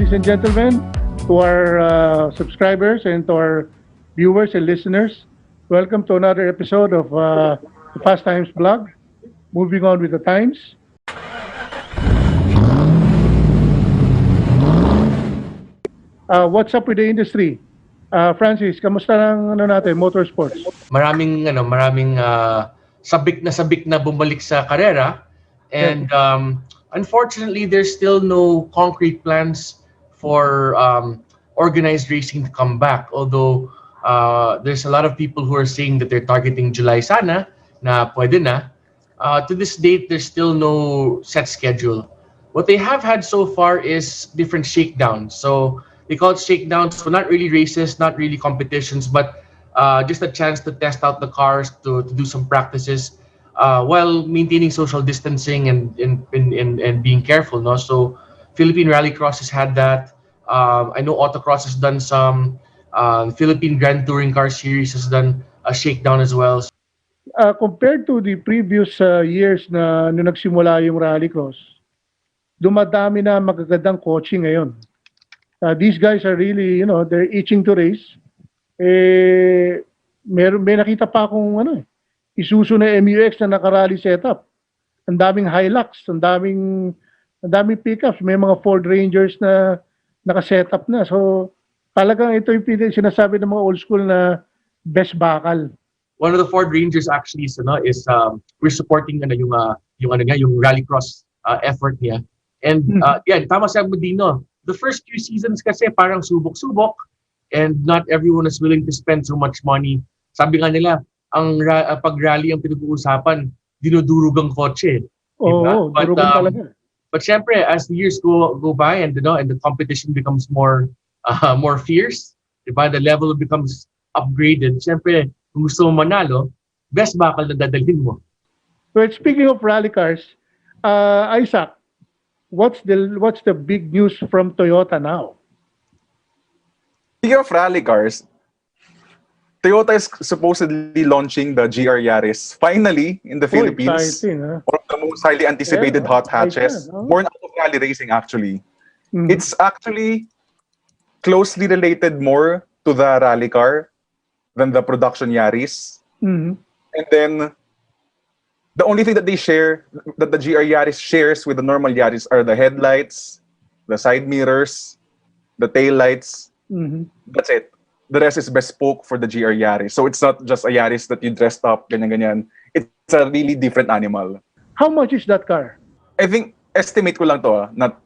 ladies and gentlemen, to our subscribers and to our viewers and listeners. Welcome to another episode of the Fast Times blog. Moving on with the times. What's up with the industry? Francis, kamusta ng natin, motorsports? Maraming sabik na bumalik sa karera, and unfortunately there's still no concrete plans for organized racing to come back, although there's a lot of people who are saying that they're targeting July sana na pwede na. To this date there's still no set schedule. What they have had so far is different shakedowns. So they call it shakedowns, so not really races, not really competitions, but just a chance to test out the cars, to do some practices while maintaining social distancing and being careful. No? So Philippine Rallycross has had that. I know Autocross has done some. Philippine Grand Touring Car Series has done a shakedown as well. Compared to the previous years na nung nagsimula yung Rallycross, dumadami na magagandang coaching ngayon. These guys are really, they're itching to race. May nakita pa akong Isuzu na MUX na naka-rally setup. Ang daming Hilux, ang daming pickups, may mga Ford Rangers na naka-setup na. So talagang ito yung sinasabi ng mga old school na best bakal. One of the Ford Rangers actually is we're supporting yung Rallycross effort niya. And tama sabi mo, Dino. The first few seasons kasi parang subok-subok and not everyone is willing to spend so much money. Sabi nga nila, ang pag-rally ang pinag-uusapan, dinudurog ang kotse. Oo, durugan talaga. But syempre, as the years go by and and the competition becomes more fierce, diba? The level becomes upgraded. Syempre, kung gusto mo manalo, best bakal na dadalhin mo. But speaking of rally cars, Isaac, what's the big news from Toyota now? Speaking of rally cars, Toyota is supposedly launching the GR Yaris finally in the Philippines. Exciting, huh? One of the most highly anticipated hot hatches, born out of rally racing actually. Mm-hmm. It's actually closely related more to the rally car than the production Yaris. Mm-hmm. And then the only thing that they share, that the GR Yaris shares with the normal Yaris, are the headlights, the side mirrors, the tail lights. Mm-hmm. That's it. The rest is bespoke for the GR Yaris. So it's not just a Yaris that you dressed up, ganyan-ganyan. It's a really different animal. How much is that car? I think, estimate ko lang to, not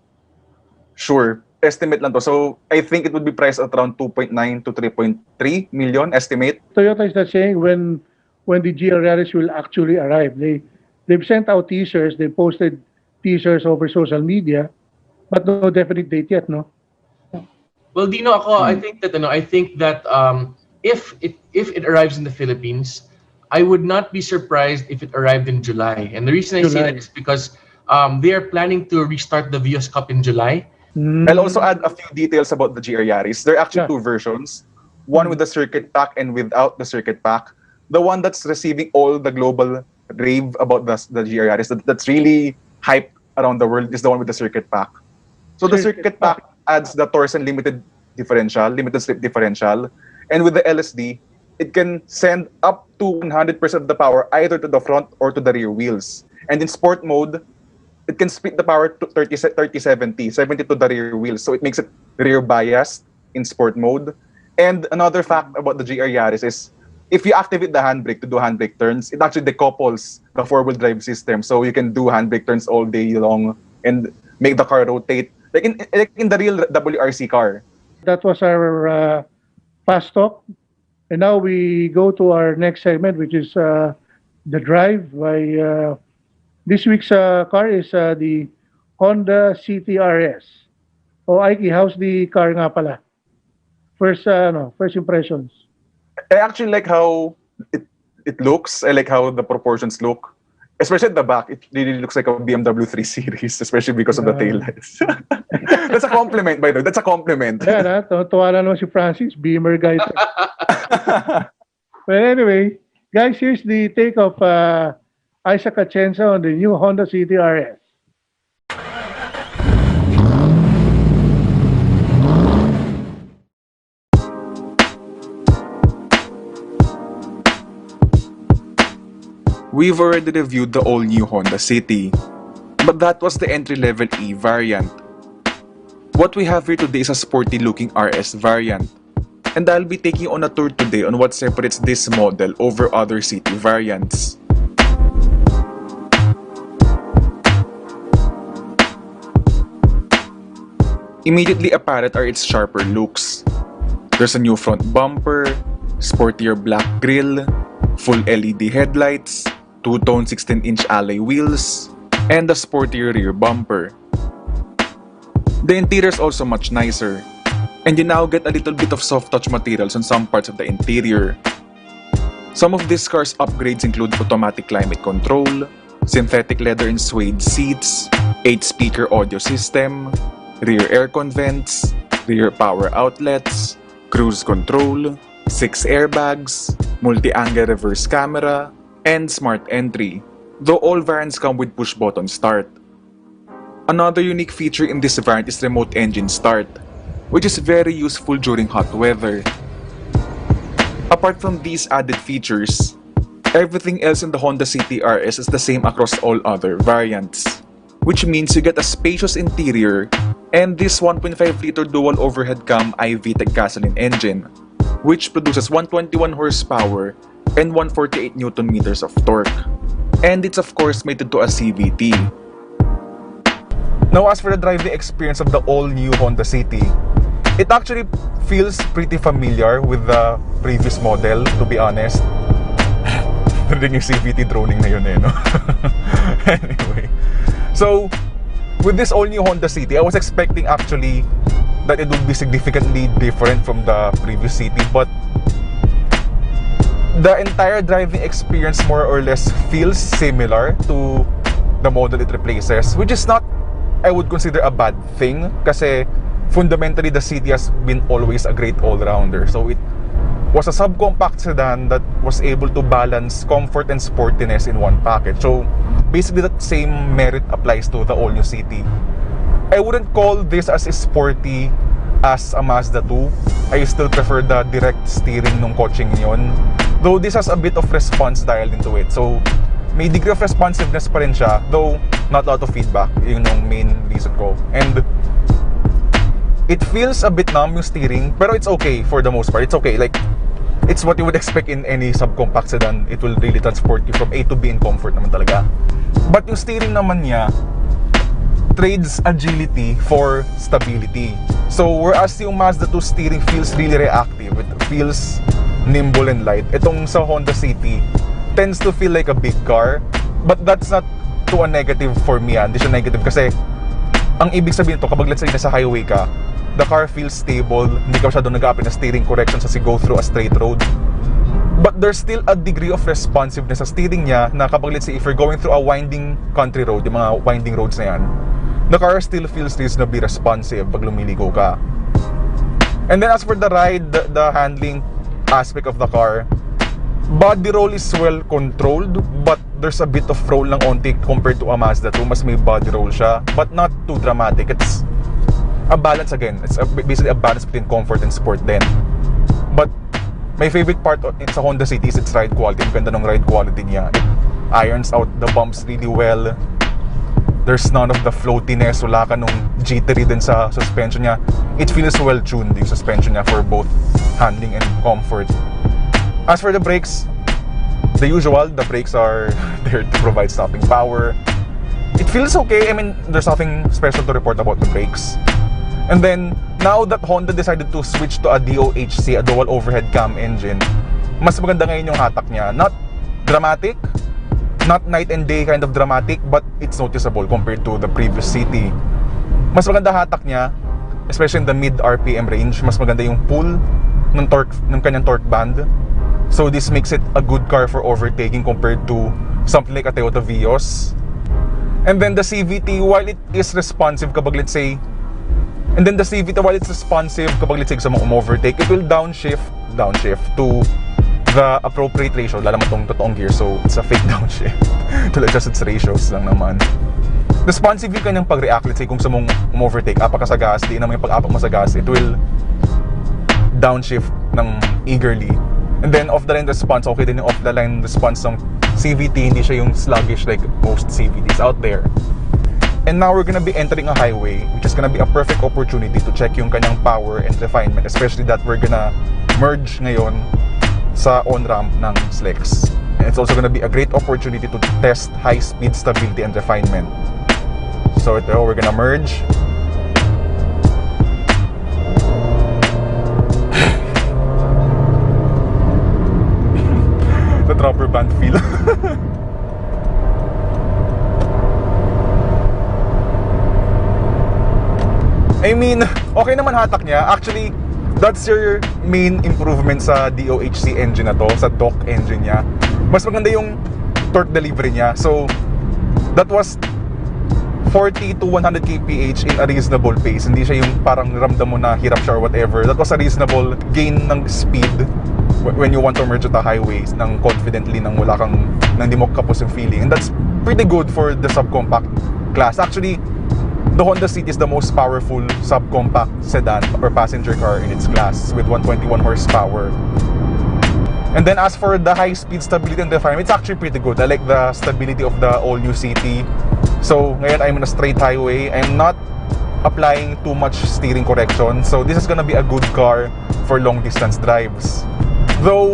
sure. Estimate lang to. So I think it would be priced at around 2.9 to 3.3 million, estimate. Toyota is not saying when the GR Yaris will actually arrive. They've sent out teasers, they posted teasers over social media, but no definite date yet, no? Well, Dino, I think that if it arrives in the Philippines, I would not be surprised if it arrived in July. And the reason I say that is because they are planning to restart the Vios Cup in July. I'll also add a few details about the GR Yaris. There are actually two versions, one with the circuit pack and without the circuit pack. The one that's receiving all the global rave about the GR Yaris, that's really hype around the world, is the one with the circuit pack. So the circuit pack adds the torsion limited slip differential, and with the LSD, it can send up to 100% of the power either to the front or to the rear wheels. And in sport mode, it can split the power to 30-70, 70 to the rear wheels. So it makes it rear biased in sport mode. And another fact about the GR Yaris is, if you activate the handbrake to do handbrake turns, it actually decouples the four-wheel drive system. So you can do handbrake turns all day long and make the car rotate, like in the real WRC car. That was our fast talk. And now we go to our next segment, which is the drive. By this week's car is the Honda CTRS. Oh, Ike, how's the car nga pala? First impressions. I actually like how it looks. I like how the proportions look. Especially at the back, it really looks like a BMW 3 Series, especially because of the taillights. That's a compliment, by the way. That's a compliment. Yeah, tuwa na naman si Francis, Beamer guy. But anyway, guys, here's the take of Isaac Atienza on the new Honda CTRS. We've already reviewed the all-new Honda City, but that was the entry-level E variant. What we have here today is a sporty-looking RS variant, and I'll be taking on a tour today on what separates this model over other city variants. Immediately apparent are its sharper looks. There's a new front bumper, sportier black grille, full LED headlights, two-tone 16-inch alloy wheels, and a sportier rear bumper. The interior is also much nicer, and you now get a little bit of soft touch materials on some parts of the interior. Some of this car's upgrades include automatic climate control, synthetic leather and suede seats, 8-speaker audio system, rear aircon vents, rear power outlets, cruise control, 6 airbags, multi-angle reverse camera, and smart entry, though all variants come with push-button start. Another unique feature in this variant is remote engine start, which is very useful during hot weather. Apart from these added features, everything else in the Honda City RS is the same across all other variants, which means you get a spacious interior and this 1.5-liter dual overhead cam i-VTEC gasoline engine, which produces 121 horsepower and 148 Nm of torque. And it's of course mated to a CVT. Now as for the driving experience of the all-new Honda City, it actually feels pretty familiar with the previous model, to be honest. Narinig yung CVT droning na yun eh, no? Anyway, so with this all-new Honda City, I was expecting actually that it would be significantly different from the previous City, but the entire driving experience more or less feels similar to the model it replaces, which is not, I would consider, a bad thing kasi fundamentally the City has been always a great all-rounder. So it was a subcompact sedan that was able to balance comfort and sportiness in one package. So basically that same merit applies to the all-new City. I wouldn't call this as sporty as a Mazda 2. I still prefer the direct steering nung coaching yun, though this has a bit of response dialed into it. So may degree of responsiveness pa rin siya, though not a lot of feedback. Yun yung main reason ko. And it feels a bit numb yung steering, pero it's okay for the most part. It's okay, like it's what you would expect in any subcompact sedan. It will really transport you from A to B in comfort naman talaga. But yung steering naman niya trades agility for stability. So whereas yung Mazda 2 steering feels really reactive, it feels nimble and light, itong sa Honda City tends to feel like a big car. But that's not to a negative for me. Hindi siya negative kasi ang ibig sabihin to, kapag let's say nasa highway ka, the car feels stable, hindi ka masyadong nag-apply na steering corrections as you go through a straight road. But there's still a degree of responsiveness sa steering niya na kapag let's say if you're going through a winding country road, yung mga winding roads na yan, the car still feels reasonably responsive pag lumiligo ka. And then as for the ride, the handling aspect of the car, body roll is well controlled, but there's a bit of roll lang onti compared to a Mazda 2. Mas may body roll siya, but not too dramatic. It's a balance again. It's basically a balance between comfort and sport then. But my favorite part sa Honda City is its ride quality. Ang ganda ng ride quality niya. It irons out the bumps really well. There's none of the floatiness. Wala ka nung jittery din sa suspension niya. It feels well tuned yung suspension niya for both handling and comfort. As for the brakes, the usual, the brakes are there to provide stopping power. It feels okay. I mean, there's nothing special to report about the brakes. And then, now that Honda decided to switch to a DOHC, a dual overhead cam engine, mas maganda ngayon yung hatak niya. Not dramatic, not night and day kind of dramatic, but it's noticeable compared to the previous City. Mas maganda hatak niya, especially in the mid RPM range. Mas maganda yung pull ng torque, ng kanyang torque band. So this makes it a good car for overtaking compared to something like a Toyota Vios. And then the CVT, while it is responsive kapag let's say, while it's responsive kapag let's say gusto mong overtake, it will downshift to the appropriate ratio. Lala mo tong totoong gear, so it's a fake downshift to adjust its ratios lang naman. Responsive yung kanyang pag-react. Let's say kung gusto mong overtake, apak ka sa gas, di naman yung pag-apak mo sa gas, it will downshift ng eagerly. And then off the line response, okay din yung off the line response ng CVT, hindi siya yung sluggish like most CVTs out there. And now we're gonna be entering a highway, which is gonna be a perfect opportunity to check yung kanyang power and refinement, especially that we're gonna merge ngayon sa on-ramp ng Slex. And it's also gonna be a great opportunity to test high-speed stability and refinement. So ito, we're gonna merge. The dropper band feel. I mean, okay naman hatak niya. Actually, that's your main improvement sa DOHC engine na to, sa DOC engine niya. Mas maganda yung torque delivery niya. So, that was 40 to 100 kph in a reasonable pace. Hindi siya yung parang ramdam mo na hirap siya or whatever. That was a reasonable gain ng speed when you want to merge at the highways nang confidently, nang wala kang, nang di mo kapos yung feeling. And that's pretty good for the subcompact class. Actually, the Honda City is the most powerful subcompact sedan or passenger car in its class with 121 horsepower. And then as for the high-speed stability and refinement, it's actually pretty good. I like the stability of the all-new City. So ngayon I'm on a straight highway. I'm not applying too much steering correction. So this is gonna be a good car for long-distance drives. Though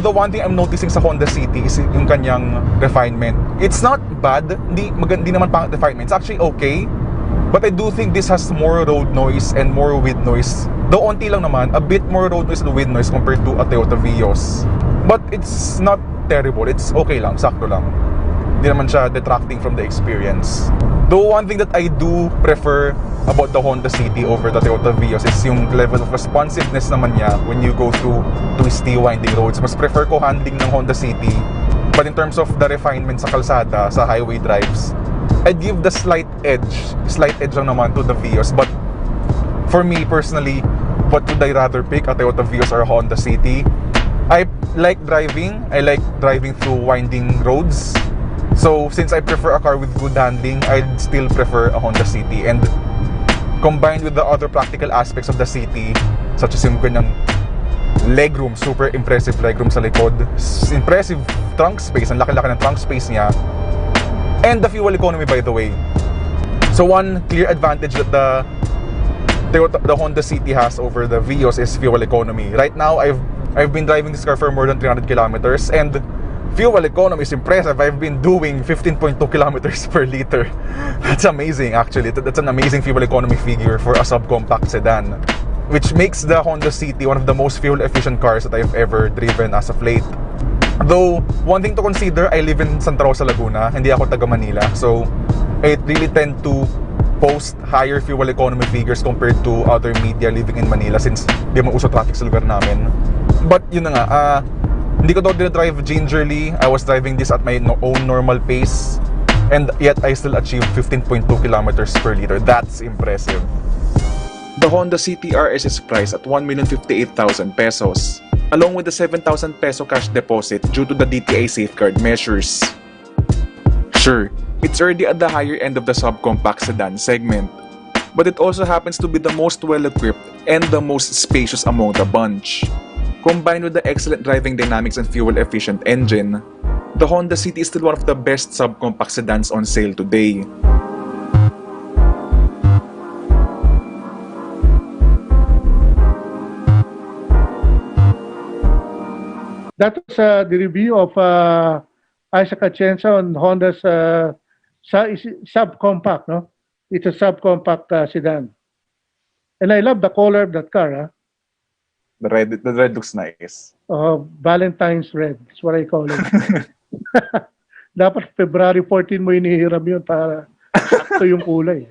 the one thing I'm noticing sa Honda City is yung kanyang refinement. It's not bad, hindi naman pang refinement. It's actually okay. But I do think this has more road noise and more wind noise. Though onti lang naman, a bit more road noise and wind noise compared to a Toyota Vios. But it's not terrible. It's okay lang, sakto lang. Hindi naman siya detracting from the experience. Though one thing that I do prefer about the Honda City over the Toyota Vios is yung level of responsiveness naman niya when you go through twisty, winding roads. Mas prefer ko handling ng Honda City. But in terms of the refinement sa kalsada, sa highway drives, I'd give the slight edge lang naman to the Vios. But for me personally, what would I rather pick, a Toyota Vios or a Honda City? I like driving through winding roads. So since I prefer a car with good handling, I'd still prefer a Honda City. And combined with the other practical aspects of the City, such as yung ganyang legroom, super impressive legroom sa likod, impressive trunk space, ang laki-laki ng trunk space niya, and the fuel economy, by the way. So one clear advantage that the Honda City has over the Vios is fuel economy. Right now, I've been driving this car for more than 300 kilometers, and fuel economy is impressive. I've been doing 15.2 kilometers per liter. That's amazing, actually. That's an amazing fuel economy figure for a subcompact sedan, which makes the Honda City one of the most fuel-efficient cars that I've ever driven as of late. Though, one thing to consider, I live in Santa Rosa, Laguna. Hindi ako taga Manila. So, I really tend to post higher fuel economy figures compared to other media living in Manila since di mo uso traffic sa lugar namin. But, yun na nga, hindi ko daw drive gingerly. I was driving this at my own normal pace. And yet, I still achieved 15.2 kilometers per liter. That's impressive. The Honda City RS is priced at 1,058,000 pesos, along with the 7,000 peso cash deposit due to the DTI safeguard measures. Sure, it's already at the higher end of the subcompact sedan segment, but it also happens to be the most well-equipped and the most spacious among the bunch. Combined with the excellent driving dynamics and fuel-efficient engine, the Honda City is still one of the best subcompact sedans on sale today. That was the review of Isaac Atienza on Honda's subcompact, no? It's a subcompact sedan. And I love the color of that car, huh? The red looks nice. Valentine's red. That's what I call it. Dapat February 14 mo inihiram yun para sakto yung kulay.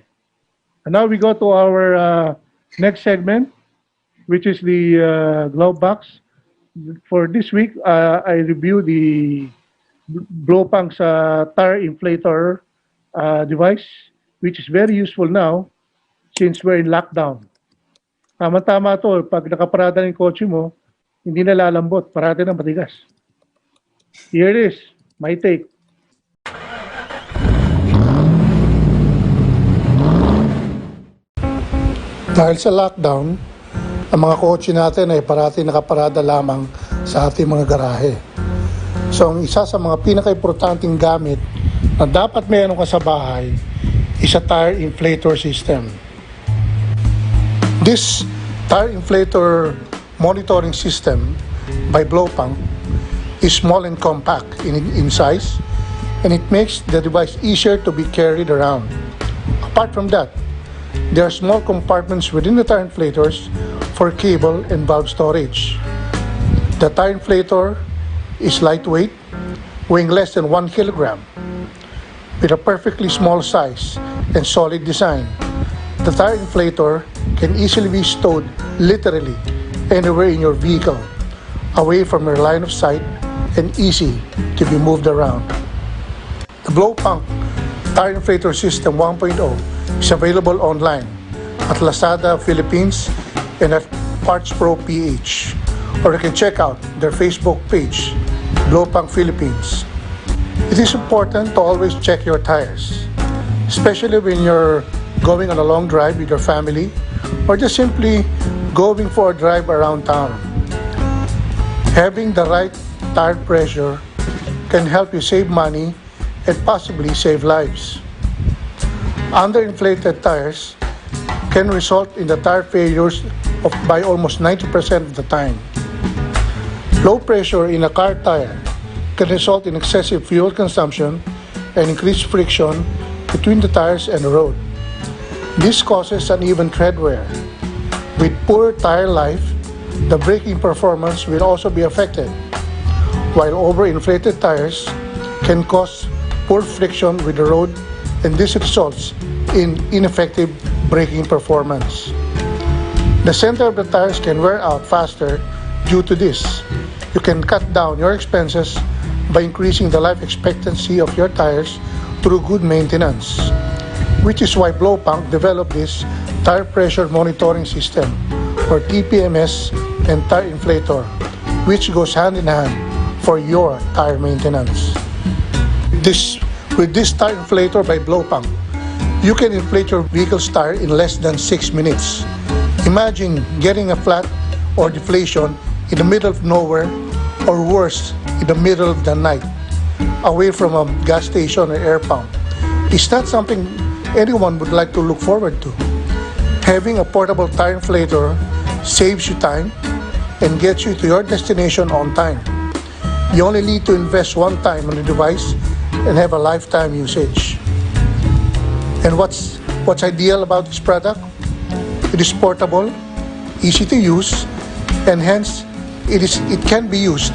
And now we go to our next segment, which is the glove box. For this week, I review the BlowPunk's tire inflator device, which is very useful now since we're in lockdown. Tama-tama to, pag nakaparada ng kotse mo, hindi na lalambot, parati ng matigas. Here it is, my take. Dahil sa lockdown, ang mga kotse natin ay parati nakaparada lamang sa ating mga garahe. So ang isa sa mga pinaka-importanting gamit na dapat mayroon ka sa bahay is a tire inflator system. This tire inflator monitoring system by BlowPunk is small and compact in size, and it makes the device easier to be carried around. Apart from that, there are small compartments within the tire inflators for cable and valve storage. The tire inflator is lightweight, weighing less than 1 kilogram, with a perfectly small size and solid design. The tire inflator can easily be stowed literally anywhere in your vehicle, away from your line of sight and easy to be moved around. The BlowPunk Tire Inflator System 1.0 is available online at Lazada Philippines and at Parts Pro PH, or you can check out their Facebook page, BlowPunk Philippines. It is important to always check your tires, especially when you're going on a long drive with your family or just simply going for a drive around town. Having the right tire pressure can help you save money and possibly save lives. Underinflated tires can result in the tire failures by almost 90% of the time. Low pressure in a car tire can result in excessive fuel consumption and increased friction between the tires and the road. This causes uneven tread wear. With poor tire life, the braking performance will also be affected, while overinflated tires can cause poor friction with the road, and this results in ineffective braking performance. The center of the tires can wear out faster due to this. You can cut down your expenses by increasing the life expectancy of your tires through good maintenance, which is why BlowPunk developed this tire pressure monitoring system, or TPMS, and tire inflator, which goes hand in hand for your tire maintenance. With this tire inflator by BlowPunk, you can inflate your vehicle's tire in less than 6 minutes. Imagine getting a flat or deflation in the middle of nowhere, or worse, in the middle of the night, away from a gas station or air pump. Is that something anyone would like to look forward to? Having a portable tire inflator saves you time and gets you to your destination on time. You only need to invest one time on the device and have a lifetime usage. And what's ideal about this product? It is portable, easy to use, and hence it can be used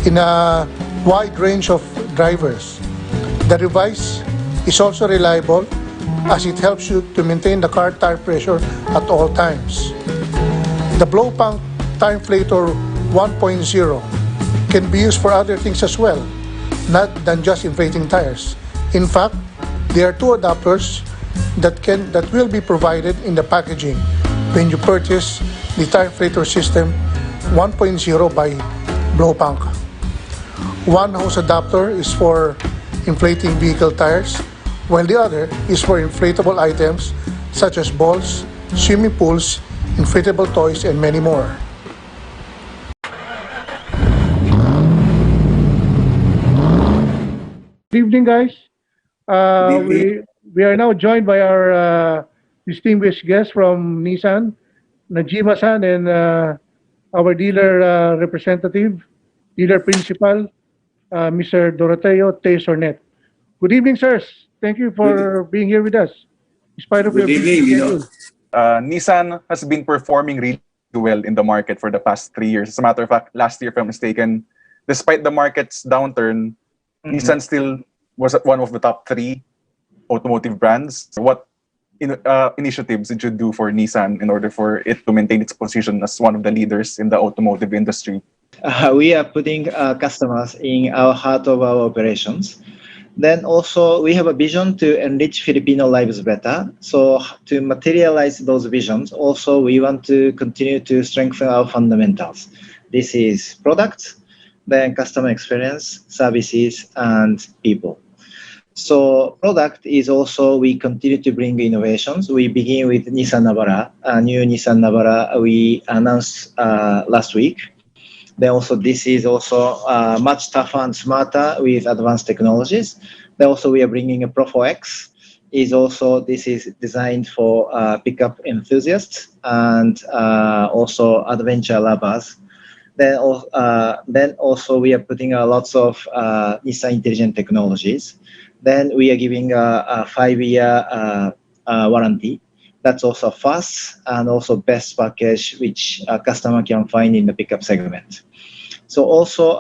in a wide range of drivers. The device is also reliable as it helps you to maintain the car tire pressure at all times. The BlowPunk Tire Inflator 1.0 can be used for other things as well, not than just inflating tires. In fact, there are two adapters that will be provided in the packaging when you purchase the Tire Inflator System 1.0 by BlowPunk. One hose adapter is for inflating vehicle tires, while the other is for inflatable items such as balls, swimming pools, inflatable toys, and many more. Good evening, guys. We are now joined by our distinguished guest from Nissan, Najima-san, and our dealer representative, dealer principal, Mr. Doroteo Tesornet. Good evening, sirs. Thank you for being here with us, in spite of your busy schedule. Nissan has been performing really well in the market for the past 3 years. As a matter of fact, last year, if I'm mistaken, despite the market's downturn, Nissan still was at one of the top 3 automotive brands. What initiatives did you do for Nissan in order for it to maintain its position as one of the leaders in the automotive industry? We are putting customers in our heart of our operations. Then also we have a vision to enrich Filipino lives better. So to materialize those visions, also we want to continue to strengthen our fundamentals. This is products, then customer experience, services, and people. So product is also, we continue to bring innovations. We begin with Nissan Navara, a new Nissan Navara we announced last week. Then also this is also much tougher and smarter with advanced technologies. Then also we are bringing a Profo X. This is designed for pickup enthusiasts and also adventure lovers. Then also we are putting lots of Nissan intelligent technologies. Then we are giving a 5-year warranty. That's also fast and also best package which a customer can find in the pickup segment. So also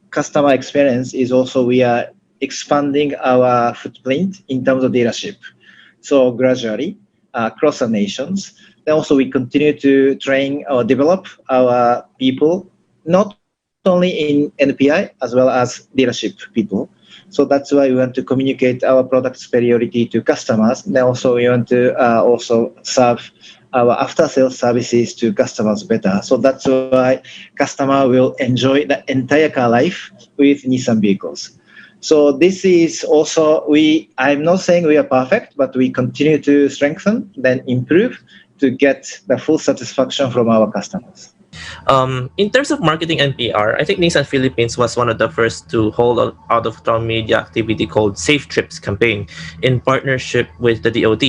customer experience is also we are expanding our footprint in terms of dealership. So gradually across the nations. Then also we continue to train or develop our people, not only in NPI as well as dealership people. So that's why we want to communicate our product superiority to customers. Then also we want to also serve our after-sales services to customers better. So that's why customer will enjoy the entire car life with Nissan vehicles. So this is also, I'm not saying we are perfect, but we continue to strengthen, then improve to get the full satisfaction from our customers. In terms of marketing and PR, I think Nissan Philippines was one of the first to hold an out-of-town media activity called Safe Trips campaign in partnership with the DOT,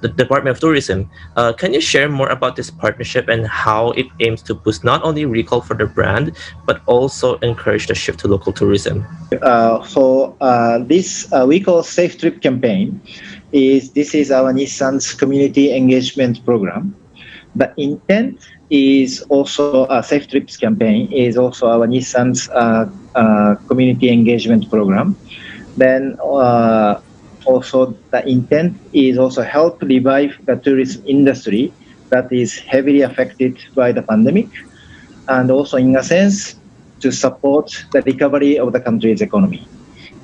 the Department of Tourism. Can you share more about this partnership and how it aims to boost not only recall for the brand, but also encourage the shift to local tourism? This we call Safe Trip campaign. This is our Nissan's community engagement program. The intent is also a Safe Trips campaign is also our Nissan's community engagement program. Then also the intent is also help revive the tourism industry that is heavily affected by the pandemic, and also in a sense to support the recovery of the country's economy.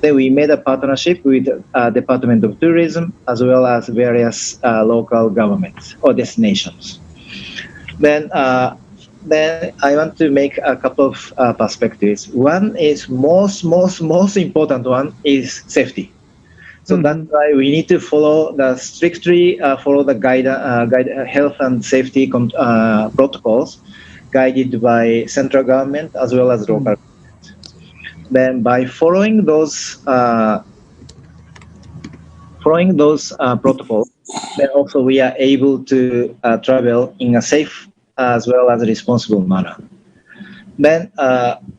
Then we made a partnership with Department of Tourism as well as various local governments or destinations. Then I want to make a couple of perspectives. One is most important one is safety. So that's why we need to strictly follow the health and safety protocols guided by central government as well as local government. Then by following those protocols, then also we are able to travel in a safe as well as a responsible manner. Then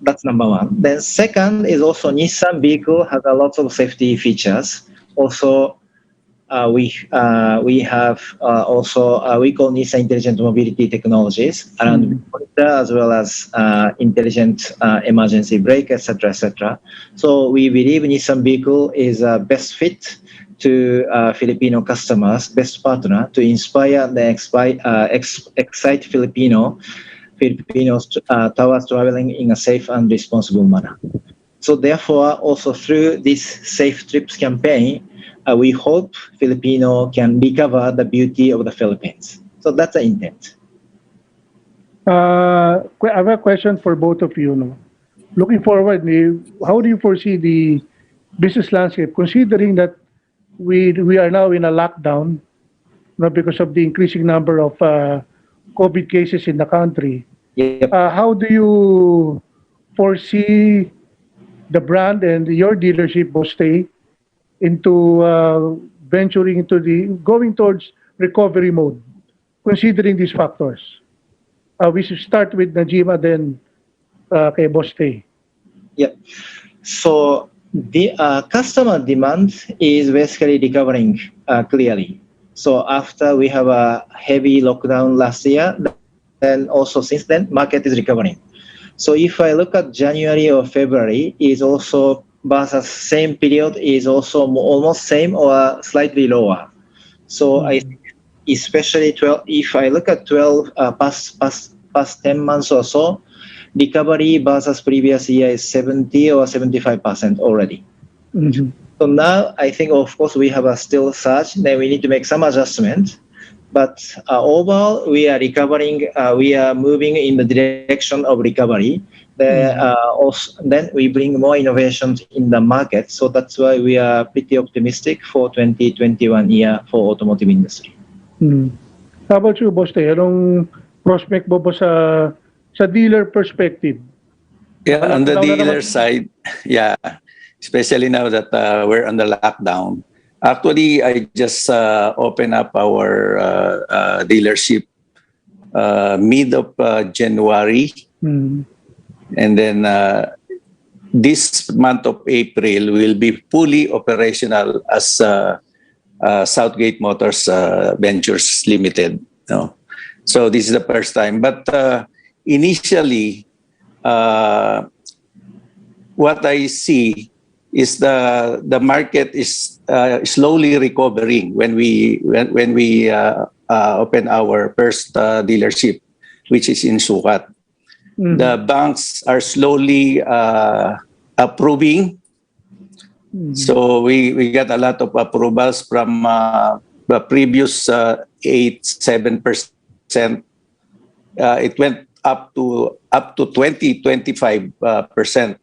that's number one. Then second is also Nissan vehicle has a lot of safety features. Also, we have we call Nissan Intelligent Mobility Technologies around as well as intelligent emergency brake, etc., etc. So we believe Nissan vehicle is a best fit to Filipino customers, best partner to inspire the excite Filipinos towards traveling in a safe and responsible manner. So therefore, also through this Safe Trips campaign, we hope Filipino can recover the beauty of the Philippines. So that's the intent. I have a question for both of you. No? Looking forward, how do you foresee the business landscape, considering that we are now in a lockdown because of the increasing number of COVID cases in the country? Yep. How do you foresee the brand and your dealership will stay into venturing into going towards recovery mode, considering these factors? We should start with Najima, then kay Boss Tay. Yep. So the customer demand is basically recovering clearly. So after we have a heavy lockdown last year, then also since then market is recovering. So if I look at January or February, is also versus same period is also almost same or slightly lower. So I think especially if I look at past 10 months or so, recovery versus previous year is 70 or 75% already. So now I think of course we have a still surge, then we need to make some adjustment. But overall, we are recovering. We are moving in the direction of recovery. Then we bring more innovations in the market. So that's why we are pretty optimistic for 2021 year for automotive industry. How about you, Boss Tay? Anong prospect mo po sa sa dealer perspective? Yeah, on the Nakalaw na dealer naman. side, yeah, especially now that we're under lockdown. Actually, I just opened up our dealership mid of January, Hmm. and then this month of April will be fully operational as Southgate Motors Ventures Limited. No? So this is the first time. But initially, what I see is the market is slowly recovering when we open our first dealership, which is in Sukat. Mhm. The banks are slowly approving. So we got a lot of approvals from the previous 8-7%. It went up to 20-25%,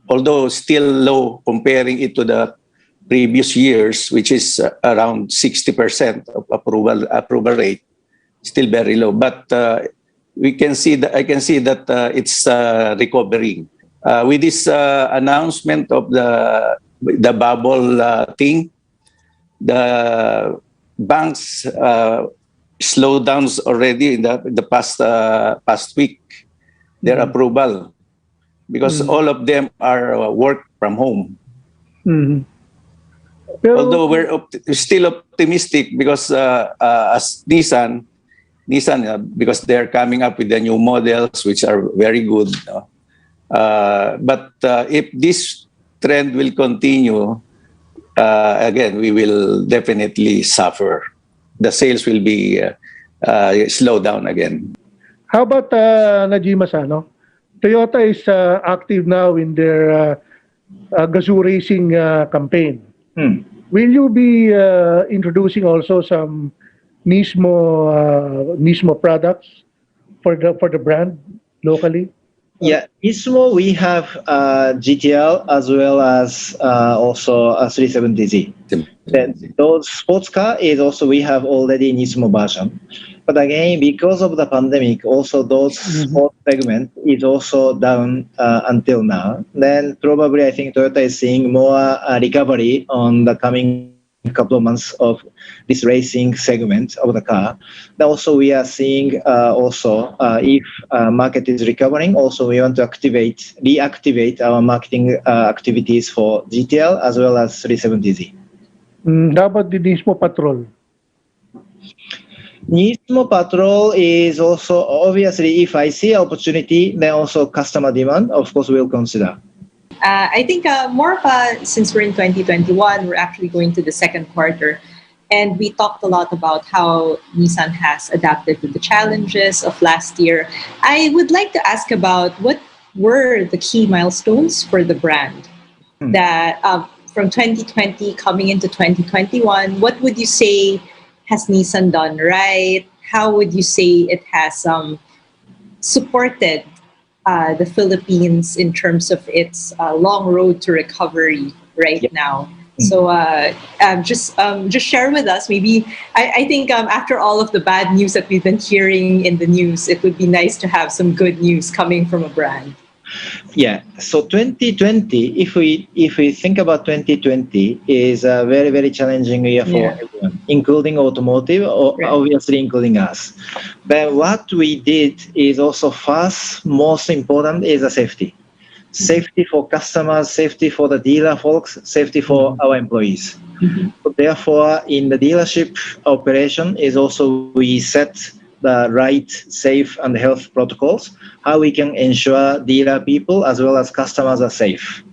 although still low comparing it to the previous years, which is around 60% of approval rate. Still very low, but we can see that I can see that it's recovering with this announcement of the bubble thing. The banks slowdowns already in the past week their approval because all of them are work from home. Mhm. Pero, Although we're still optimistic because as Nissan, because they're coming up with the new models which are very good. But if this trend will continue, again, we will definitely suffer. The sales will be slow down again. how about Najima-san? No? Toyota is active now in their Gazoo Racing campaign. Will you be introducing also some Nismo products for the brand locally? Yeah, Nismo, we have GTL as well as also a 370Z. Then those sports car is also we have already Nismo version. But again, because of the pandemic, also those sports segment is also down until now. Then probably I think Toyota is seeing more recovery on the coming couple of months of this racing segment of the car. Then also we are seeing also if market is recovering, also we want to reactivate our marketing activities for GTL as well as 370Z. How about the Nismo Patrol? Nismo Patrol is also obviously if I see opportunity, then also customer demand, of course we'll consider. I think more of since we're in 2021, we're actually going to the second quarter. And we talked a lot about how Nissan has adapted to the challenges of last year. I would like to ask about what were the key milestones for the brand that from 2020 coming into 2021, what would you say has Nissan done right? How would you say it has supported the Philippines in terms of its long road to recovery right now? So just share with us. Maybe I think after all of the bad news that we've been hearing in the news, it would be nice to have some good news coming from a brand. Yeah. So 2020, if we think about 2020, is a very very challenging year for everyone, including automotive, or obviously including us. But what we did is also first most important is the safety. Safety for customers, safety for the dealer folks, safety for our employees. So therefore, in the dealership operation is also we set the right safe and health protocols, how we can ensure dealer people as well as customers are safe.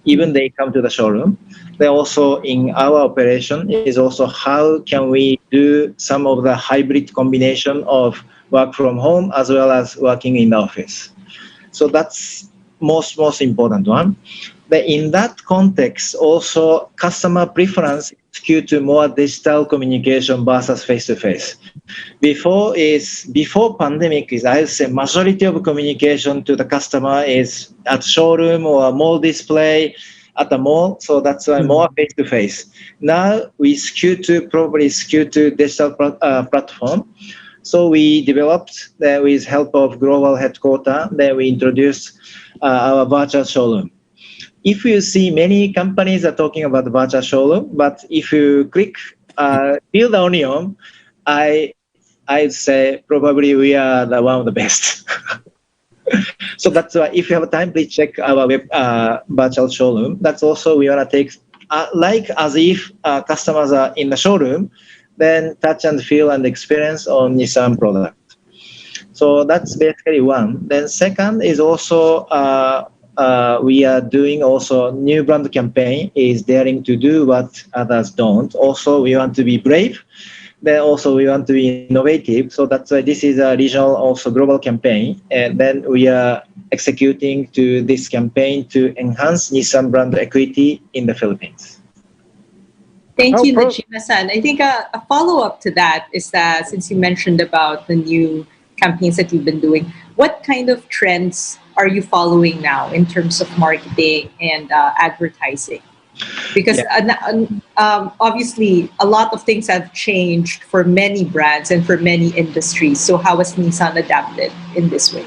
Even they come to the showroom. Then also in our operation is also how can we do some of the hybrid combination of work from home as well as working in the office. So that's most important one. But in that context, also customer preference skewed to more digital communication versus face-to-face. Before pandemic is I would say majority of communication to the customer is at showroom or mall display at the mall. So that's why more face-to-face. Now we probably skew to digital platform. So we developed with help of global headquarters. Then we introduced our virtual showroom. If you see many companies are talking about the virtual showroom, but if you click peel the onion, I'd say probably we are the one of the best. So that's why if you have time, please check our web virtual showroom. That's also we want to take like as if customers are in the showroom, then touch and feel and experience on Nissan product. So that's basically one. Then second is also we are doing also new brand campaign is daring to do what others don't. Also, we want to be brave. Then also we want to be innovative. So that's why this is a regional, also global campaign. And then we are executing to this campaign to enhance Nissan brand equity in the Philippines. Thank you, Najima-san. I think a follow-up to that is that since you mentioned about the new campaigns that you've been doing, what kind of trends are you following now in terms of marketing and advertising? Because obviously a lot of things have changed for many brands and for many industries. So how has Nissan adapted in this way?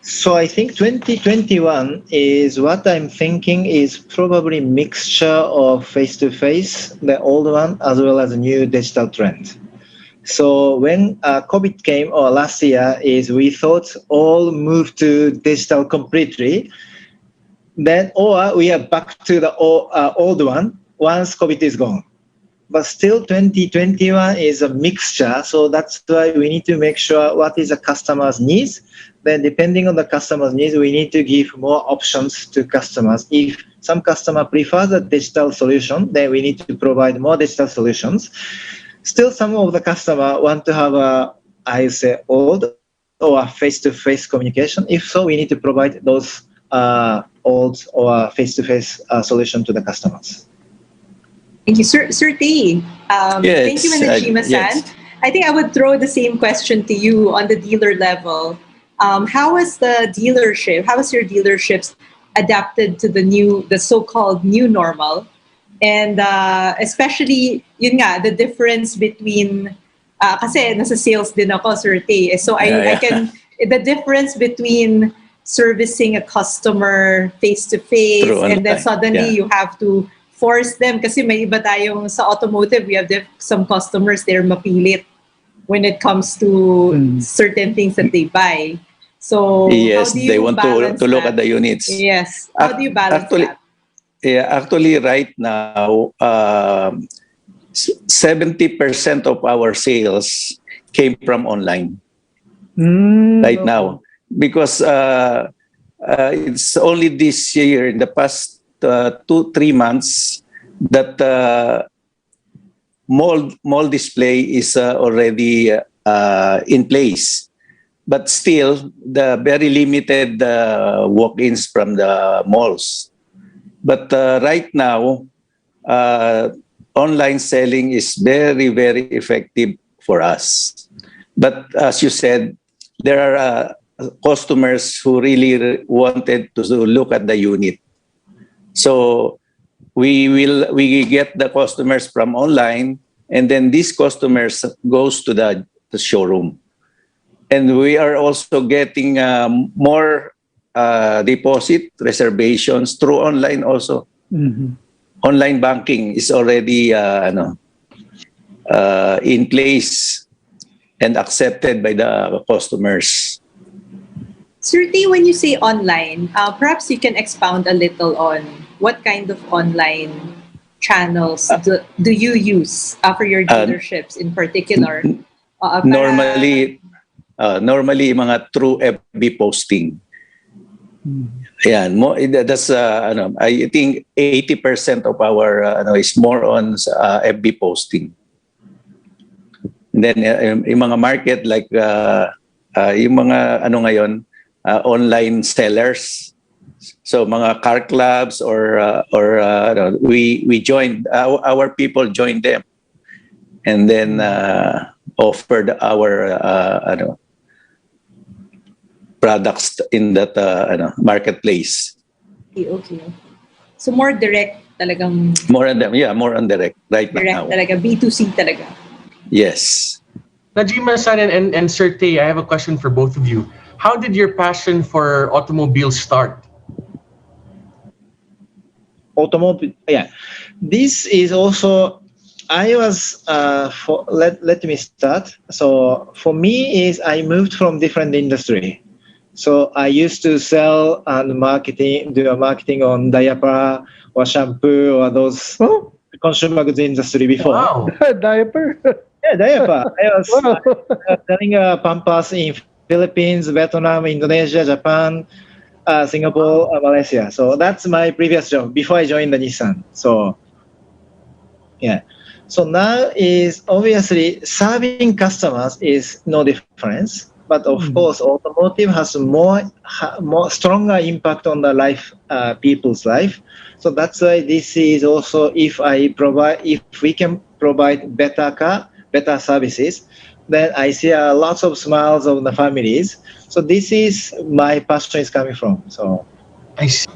So I think 2021 is what I'm thinking is probably mixture of face-to-face, the old one, as well as a new digital trend. So when COVID came, or last year, is we thought all moved to digital completely. Then, or we are back to the old one once COVID is gone. But still 2021 is a mixture. So that's why we need to make sure what is the customer's needs. Then depending on the customer's needs, we need to give more options to customers. If some customer prefers a digital solution, then we need to provide more digital solutions. Still, some of the customer want to have I say, old or face-to-face communication. If so, we need to provide those old or face-to-face solution to the customers. Thank you, Sir Tay. Thank you, Najima-san. Yes. I think I would throw the same question to you on the dealer level. How has your dealerships adapted to the so-called new normal? And especially, yun nga, the difference between, kasi nasa sales din ako, Sir Tay. So I can, the difference between servicing a customer face-to-face and then suddenly you have to force them. Kasi may iba tayong sa automotive, we have some customers, they're mapilit when it comes to certain things that they buy. So yes, how do you they want to look at the units. Yes. How do you balance that? Yeah, actually, right now, 70% of our sales came from online. Right now, because it's only this year, in the past 2-3 months, that mall display is already in place. But still, the very limited walk-ins from the malls. But right now, online selling is very, very effective for us. But as you said, there are customers who really wanted to look at the unit. So we get the customers from online, and then these customers goes to the showroom. And we are also getting more deposit reservations through online also. Online banking is already in place and accepted by the customers. Certainly, when you say online, perhaps you can expound a little on what kind of online channels do you use for your dealerships in particular? Normally mga through FB posting. Yeah, that's I think 80% of our is more on FB posting. And then yung mga market like yung mga ngayon online sellers. So mga car clubs or we joined our people joined them and then offered our products in that marketplace. Okay. So more direct talagang. More on direct right direct now. Direct talaga, B2C talaga. Yes. Najima-san and Sir Tay, I have a question for both of you. How did your passion for automobiles start? Automobile, yeah. This is also, I was, let me start. So for me is I moved from different industry. So I used to sell and do a marketing on diaper or shampoo or those Oh, consumer goods industry before. Wow. diaper. Yeah, diaper. Wow. Selling Pampers in Philippines, Vietnam, Indonesia, Japan, Singapore, Malaysia. So that's my previous job before I joined the Nissan. So yeah. So now is obviously serving customers is no difference, but of course automotive has more stronger impact on the life, people's life. So that's why this is also if we can provide better car, better services, then I see lots of smiles of the families. So this is my passion is coming from. So I see.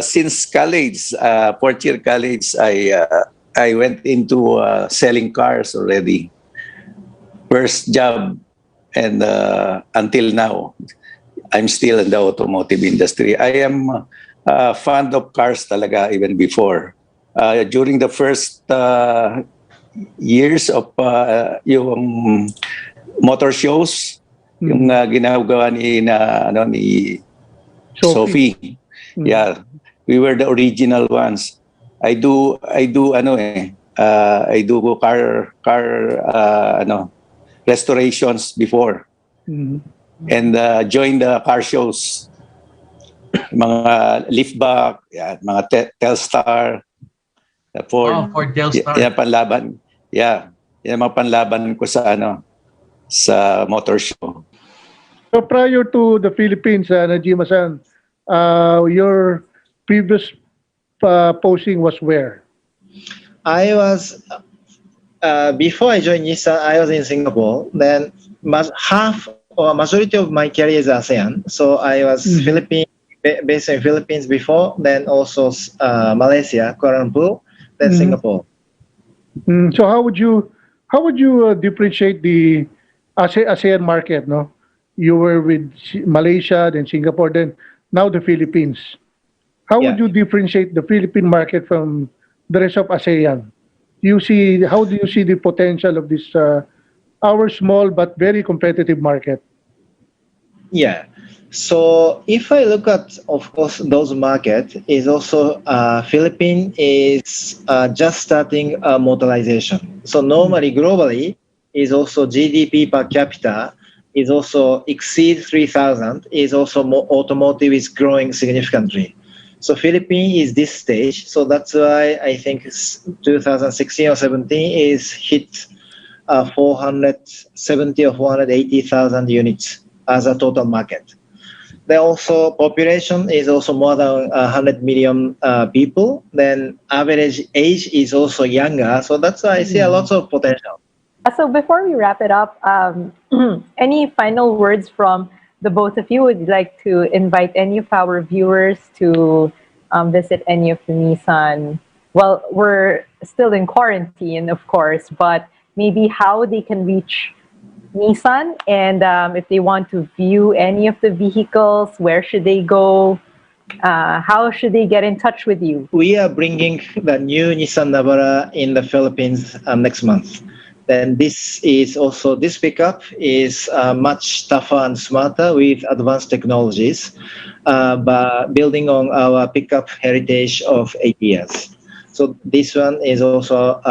Since college, fourth year college, I went into selling cars already. First job, and until now, I'm still in the automotive industry. I am fond of cars talaga even before. During the first years of yung motor shows, yung ginagawa ni Sophie. Yeah, we were the original ones. I do I do car restorations before and joined the car shows. Mga liftback, yeah, mga Telstar, Ford. Wow, Ford Telstar. Yeah, panlaban. Yeah, yan mga panlaban ko sa motor show. So prior to the Philippines, Najima-san, your previous posting was where? I was before I joined Nissan, I was in Singapore. Then half or majority of my career is ASEAN. So I was based in Philippines before, then also Malaysia, Kuala Lumpur, then Singapore. So how would you differentiate the ASEAN market? No, you were with Malaysia, then Singapore, then now the Philippines. How would you differentiate the Philippine market from the rest of ASEAN? How do you see the potential of this our small but very competitive market? Yeah. So if I look at, of course, those markets, is also Philippines is just starting motorization. So normally globally is also GDP per capita is also exceed 3,000. Is also automotive is growing significantly. So Philippines is this stage. So that's why I think 2016 or 17 is hit 470 or 480,000 units as a total market. Then also population is also more than 100 million people. Then average age is also younger. So that's why I see a lot of potential. So before we wrap it up, any final words from the both of you? Would you like to invite any of our viewers to visit any of the Nissan? Well, we're still in quarantine, of course, but maybe how they can reach Nissan, and if they want to view any of the vehicles, where should they go? How should they get in touch with you? We are bringing the new Nissan Navara in the Philippines next month. Then this pickup is much tougher and smarter with advanced technologies, but building on our pickup heritage of 8 years. So this one is also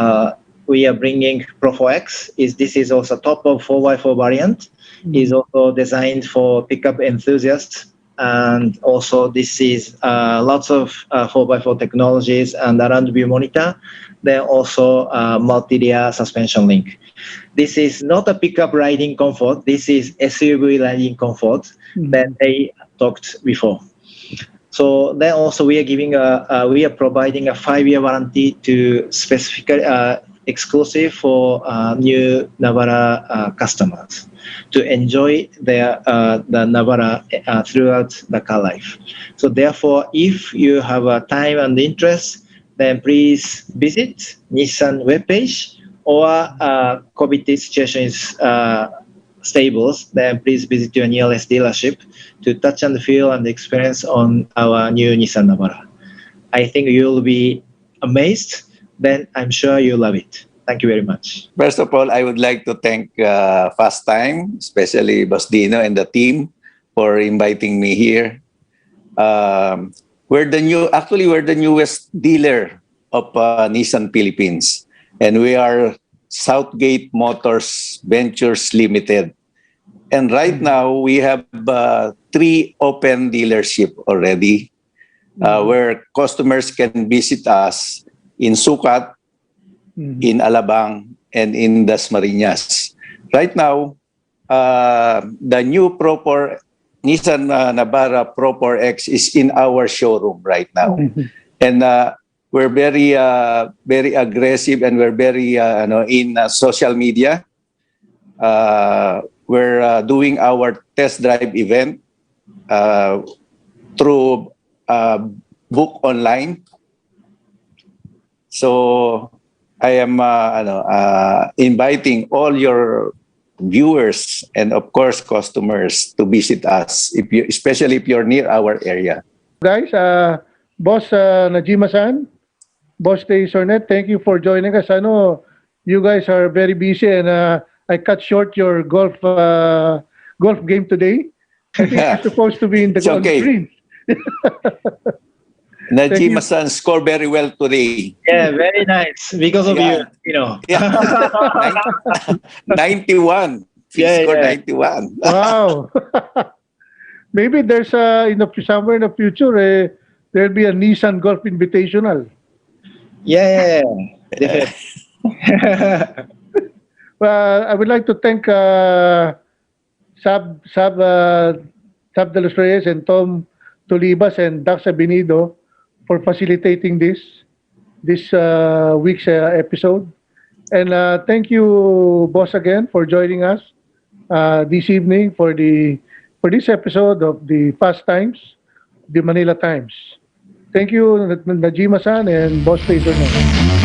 we are bringing Pro 4X. This is also top of 4x4 variant. Is also designed for pickup enthusiasts, and also this is lots of 4x4 technologies and around view monitor. Then also multi-layer suspension link. This is not a pickup riding comfort. This is SUV riding comfort that they talked before. So then also we are providing a 5-year warranty to specifically exclusive for new Navara customers to enjoy the Navara throughout the car life. So therefore, if you have a time and interest, then please visit Nissan webpage or COVID situation is stable, then please visit your nearest dealership to touch and feel and experience on our new Nissan Navara. I think you'll be amazed. Then I'm sure you love it. Thank you very much. First of all, I would like to thank Fast Time, especially Boss Dino and the team for inviting me here. We're the newest dealer of Nissan Philippines, and we are Southgate Motors Ventures Limited. And right now we have 3 open dealership already, where customers can visit us in Sucat, in Alabang, and in Dasmariñas. Right now, the new Nissan Navara Pro 4X is in our showroom right now. And we're very aggressive, and we're very in social media. We're doing our test drive event through book online. So I am inviting all your viewers and of course customers to visit us, especially if you're near our area. Guys, Boss Najima-san, Boss Tay Sornet, thank you for joining us. I know you guys are very busy, and I cut short your golf game today. I think you're supposed to be in the golf green. Najima-san scored very well today. Yeah, very nice. Because of you know. Yeah. 91. He scored 91. Wow. Maybe there's somewhere in the future there'll be a Nissan Golf Invitational. Yeah. Well, I would like to thank Sab de los Reyes and Tom Tolibas and Dax Abinido for facilitating this week's episode. And thank you, boss, again for joining us this evening for this episode of the Fast Times, the Manila Times. Thank you, Najima-san and Boss Faison.